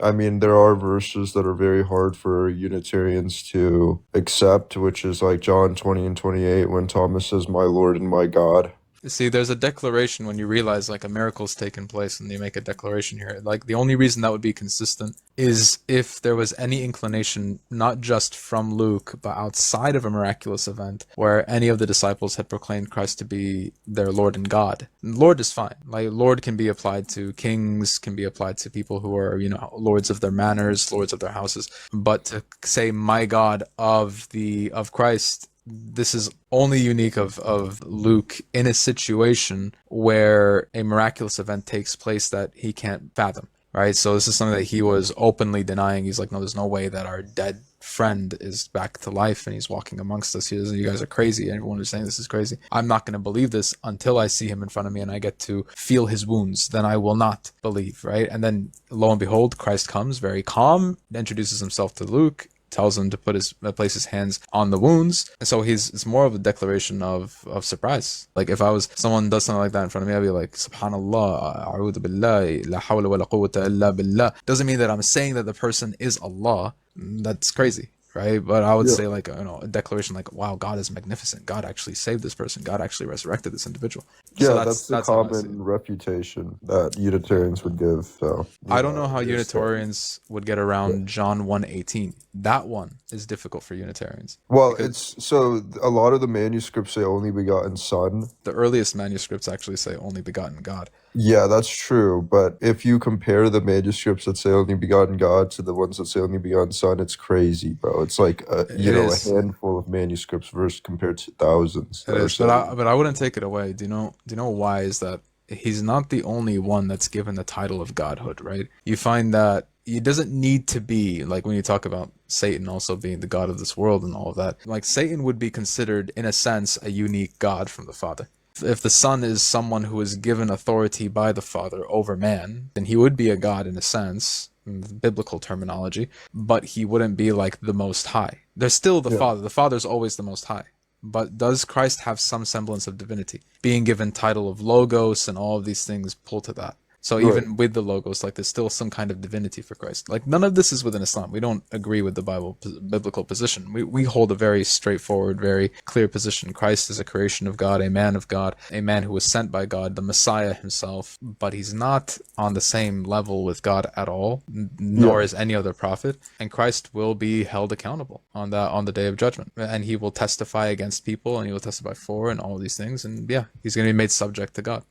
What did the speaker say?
I mean, there are verses that are very hard for Unitarians to accept, which is like John 20 and 28 when Thomas says, "My Lord and my God." See, there's a declaration when you realize like a miracle's taken place and they make a declaration here. Like the only reason that would be consistent is if there was any inclination, not just from Luke, but outside of a miraculous event where any of the disciples had proclaimed Christ to be their Lord and God. Lord is fine. Like Lord can be applied to kings, can be applied to people who are, lords of their manors, lords of their houses. But to say my God of Christ, this is only unique of Luke in a situation where a miraculous event takes place that he can't fathom, right? So this is something that he was openly denying. He's like, no, there's no way that our dead friend is back to life and he's walking amongst us. You guys are crazy. Everyone is saying this is crazy. I'm not going to believe this until I see him in front of me and I get to feel his wounds. Then I will not believe, right? And then lo and behold, Christ comes very calm, introduces himself to Luke, tells him to place his hands on the wounds. And so it's more of a declaration of surprise. Like if someone does something like that in front of me, I'd be like, Subhanallah, a'udhu billah, la hawla wa la quwwata illa billah. Doesn't mean that I'm saying that the person is Allah. That's crazy, right? But I would Yeah. say like, a declaration like, wow, God is magnificent. God actually saved this person. God actually resurrected this individual. So Yeah, that's that's the that's how I see it. common refutation that Unitarians would give. So, I don't know how you're saying. Unitarians would get around John 1:18. That one is difficult for Unitarians Well, because a lot of the manuscripts say only begotten son. the earliest manuscripts actually say only begotten God. Yeah, that's true. But if you compare the manuscripts that say only begotten God to the ones that say only begotten son, it's crazy, bro. It's like It a is. handful of manuscripts versus compared to thousands It that are is. But saying. I wouldn't take it away. Do you know why is that he's not the only one that's given the title of godhood, right? You find that it doesn't need to be like when you talk about Satan also being the god of this world and all of that. Like Satan would be considered in a sense a unique god from the Father. If the Son is someone who is given authority by the Father over man, then he would be a god in a sense, in the biblical terminology, but he wouldn't be like the Most High. There's still the Yeah, Father. The Father's always the Most High. But does Christ have some semblance of divinity? Being given title of Logos and all of these things pull to that. So right. even with the Logos, like there's still some kind of divinity for Christ. Like none of this is within Islam. We don't agree with the biblical position. We hold a very straightforward, very clear position. Christ is a creation of God, a man who was sent by God, the Messiah himself. But he's not on the same level with God at all, nor Yeah, is any other prophet. And Christ will be held accountable on the day of judgment, and he will testify against people, and he will testify for, and all of these things. And yeah, he's going to be made subject to God.